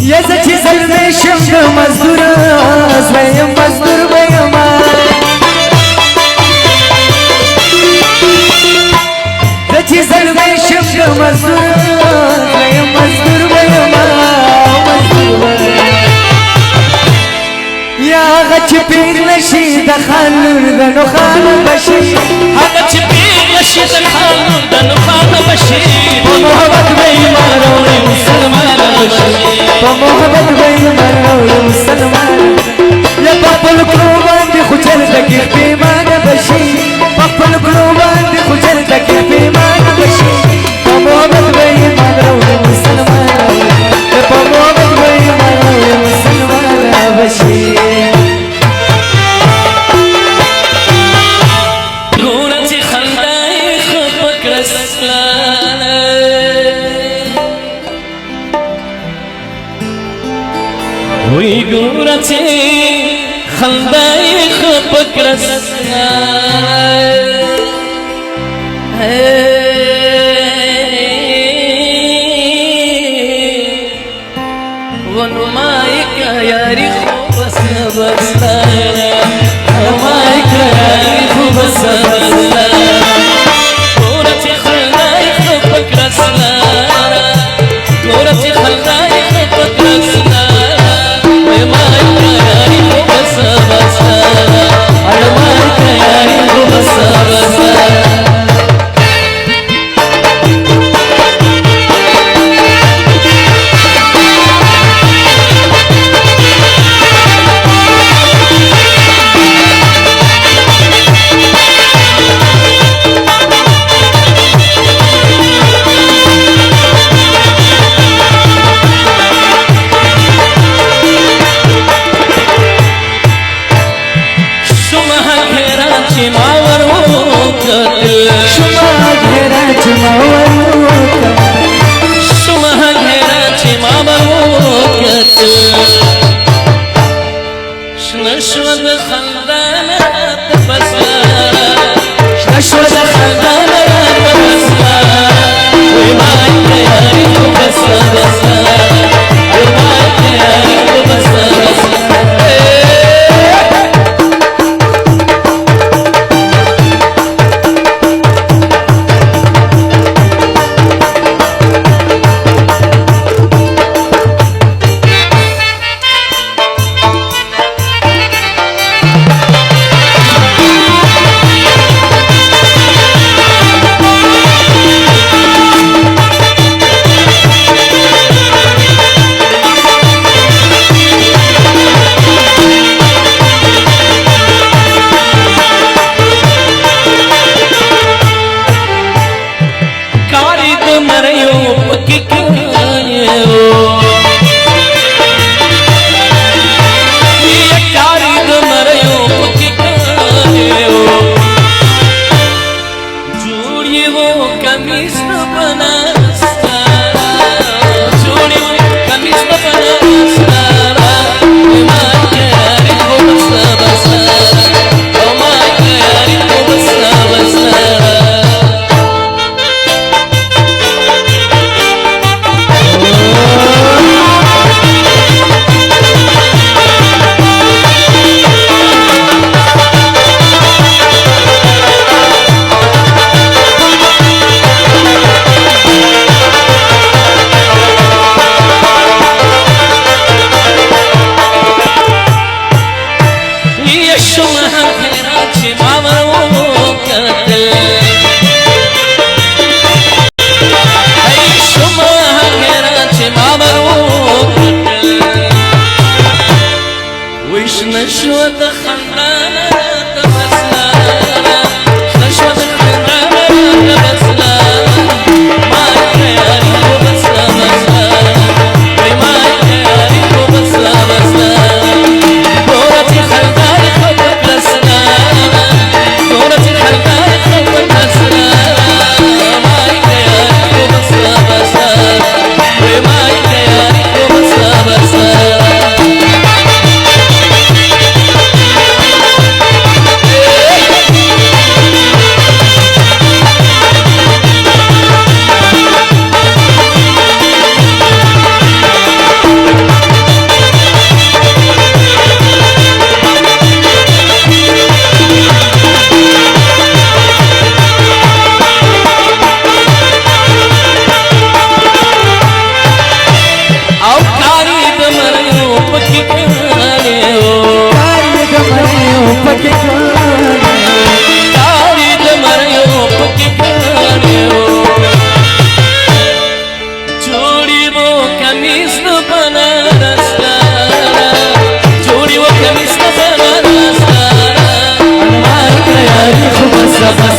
یا چې زلمی شم د مزدور زویم مزدور بیما چې زلمی شم د مزدور زویم مزدور بیما یا هغه چې پیر نشي د خانور د نو خان بشي هغه چې پیر نشي د خانور د نو خان بشي په محبت به ایمان مسلمان بشي په محبت به ایمان مسلمان یا په خپل کړو باندې خو چل تکي پیمانه بشي په خپل کړو باندې خو چل تکي پیمانه بشي په محبت به ایمان مسلمان په محبت به ایمان مسلمان بشي وی ګوره چې خندای خپک رسنا ونو مایک یاري خو بس بستا مایک یاري خو بس بستا ګوره چې خندای خپک رسنا ګوره چې خندای خپک رسنا زبس